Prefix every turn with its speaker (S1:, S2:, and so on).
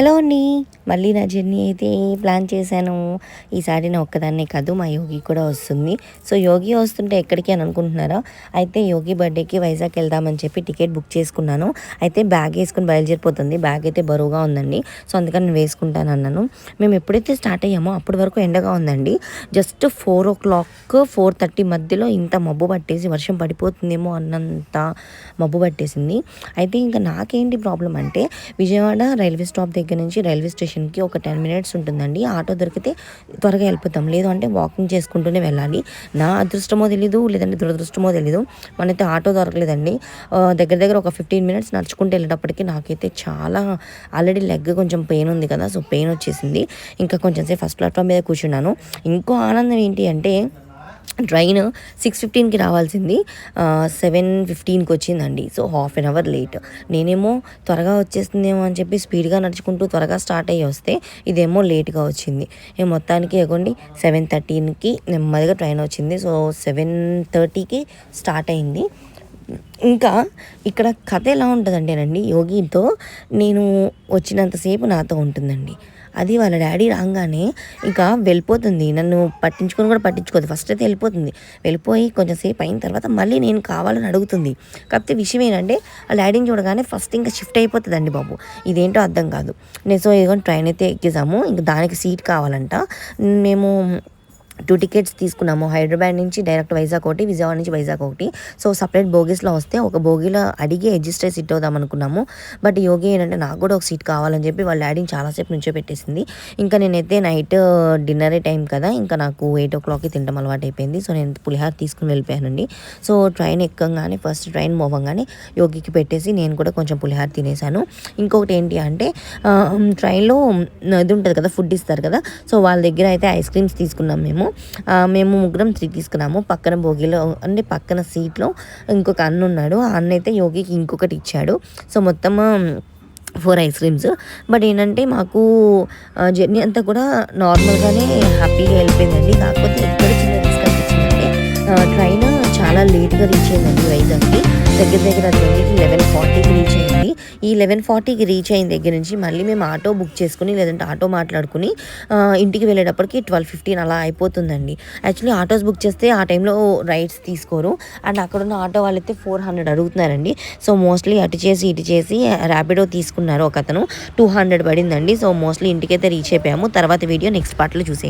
S1: Hello అండి. మళ్ళీ నా జర్నీ అయితే ప్లాన్ చేశాను. ఈసారి నా ఒక్కదాన్నే కాదు, మా యోగి కూడా వస్తుంది. సో యోగి వస్తుంటే ఎక్కడికి అని అనుకుంటున్నారా? అయితే యోగి బర్త్డేకి వైజాగ్ వెళ్దామని చెప్పి టికెట్ బుక్ చేసుకున్నాను. అయితే బ్యాగ్ వేసుకుని బయలుదేరిపోతుంది. బ్యాగ్ అయితే బరువుగా ఉందండి. సో అందుకని నేను వేసుకుంటాను అన్నాను. మేము ఎప్పుడైతే స్టార్ట్ అయ్యామో అప్పటి వరకు ఎండగా ఉందండి. జస్ట్ 4:00 4:30 మధ్యలో ఇంత మబ్బు పట్టేసి వర్షం పడిపోతుందేమో అన్నంత మబ్బు పట్టేసింది. అయితే ఇంకా నాకేంటి ప్రాబ్లం అంటే, విజయవాడ రైల్వే స్టాప్ దగ్గర నుంచి రైల్వే స్టేషన్కి ఒక 10 మినిట్స్ ఉంటుందండి. ఆటో దొరికితే త్వరగా వెళ్ళిపోతాం, లేదు అంటే వాకింగ్ చేసుకుంటూనే వెళ్ళాలి. నా అదృష్టమో తెలీదు, లేదంటే దురదృష్టమో తెలీదు, మనైతే ఆటో దొరకలేదండి. దగ్గర దగ్గర ఒక 15 మినిట్స్ నడుచుకుంటూ వెళ్ళేటప్పటికి నాకైతే చాలా ఆల్రెడీ లెగ్ కొంచెం పెయిన్ ఉంది కదా, సో పెయిన్ వచ్చేసింది. ఇంకా కొంచెం సేపు ఫస్ట్ ప్లాట్ఫామ్ మీద కూర్చున్నాను. ఇంకో ఆనందం ఏంటి అంటే, ట్రైన్ 6:15కి రావాల్సింది 7:15కి వచ్చిందండి. So half an hour late. నేనేమో త్వరగా వచ్చేస్తుందేమో అని చెప్పి స్పీడ్గా నడుచుకుంటూ త్వరగా స్టార్ట్ అయ్యి వస్తే ఇదేమో లేట్గా వచ్చింది. మొత్తానికి ఎగోండి 7:13కి నెమ్మదిగా ట్రైన్ వచ్చింది. సో 7:30కి స్టార్ట్ అయింది. ఇంకా ఇక్కడ కథ ఎలా ఉంటుందంటేనండి, యోగితో నేను వచ్చినంతసేపు నాతో ఉంటుందండి. అది వాళ్ళ డాడీ రాగానే ఇంకా వెళ్ళిపోతుంది. నన్ను పట్టించుకొని కూడా పట్టించుకోదు. ఫస్ట్ అయితే వెళ్ళిపోయి కొంచెం సేపు అయిన తర్వాత మళ్ళీ నేను కావాలని అడుగుతుంది. కాకపోతే విషయం ఏంటంటే, ఆ డాడీని చూడగానే ఫస్ట్ ఇంకా షిఫ్ట్ అయిపోతుందండి బాబు. ఇదేంటో అర్థం కాదు. నేను సో ఏదో ట్రైన్ అయితే ఎక్కేసాము. ఇంకా దానికి సీట్ కావాలంట. మేము 2 టికెట్స్ తీసుకున్నాము. హైదరాబాద్ నుంచి డైరెక్ట్ వైజాగ్ ఒకటి, విజయవాడ నుంచి వైజాగ్ ఒకటి. సో సపరేట్ బోగీస్లో వస్తే ఒక బోగీలో అడిగి అడ్జస్ట్ అయ్యి సిట్ అవుదాం అనుకున్నాము. బట్ యోగి ఏంటంటే, నాకు కూడా ఒక సీట్ కావాలని చెప్పి వాళ్ళ డాడీని చాలాసేపు నుంచో పెట్టేసింది. ఇంకా నేనైతే నైట్ డిన్నరే టైం కదా, ఇంకా నాకు 8:00కి తినడం అలవాటు అయిపోయింది. సో నేను పులిహార తీసుకుని వెళ్ళిపోయానండి. సో ట్రైన్ ఎక్కగానే ఫస్ట్ ట్రైన్ మోవంగానే యోగికి పెట్టేసి నేను కూడా కొంచెం పులిహార తినేసాను. ఇంకొకటి ఏంటి అంటే, ట్రైన్లో ఇది ఉంటుంది కదా, ఫుడ్ ఇస్తారు కదా, సో వాళ్ళ దగ్గర అయితే ఐస్ క్రీమ్స్ తీసుకున్నాం మేము ముగ్గురం 3 తీసుకున్నాము. పక్కన బోగిలో అంటే పక్కన సీట్లో ఇంకొక అన్న ఉన్నాడు. ఆ అన్న అయితే యోగికి ఇంకొకటి ఇచ్చాడు. సో మొత్తం 4 ఐస్ క్రీమ్స్. బట్ ఏంటంటే, మాకు జర్నీ అంతా కూడా నార్మల్గానే హ్యాపీగా వెళ్ళిపోయిందండి. కాకపోతే ఇక్కడ చిన్న రిస్క్ అనిపించిందంటే, ట్రైన్ చాలా లేట్గా రీచ్ అయిందండి వైజాగ్కి. దగ్గర దగ్గర అది 11:40కి రీచ్ అయింది. ఈ 11:40కి రీచ్ అయిన దగ్గర నుంచి మళ్ళీ మేము ఆటో బుక్ చేసుకుని, లేదంటే ఆటో మాట్లాడుకుని ఇంటికి వెళ్ళేటప్పటికి 12:15 అలా అయిపోతుందండి. యాక్చువల్లీ ఆటోస్ బుక్ చేస్తే ఆ టైంలో రైడ్స్ తీసుకోరు. అండ్ అక్కడున్న ఆటో వాళ్ళైతే 400 అడుగుతున్నారండి. సో మోస్ట్లీ అటు చేసి ఇటు చేసి ర్యాపిడో తీసుకున్నారు ఒక అతను. 200 పడిందండి. సో మోస్ట్లీ ఇంటికైతే రీచ్ అయిపోయాము. తర్వాత వీడియో నెక్స్ట్ పార్ట్లో చూసేయండి.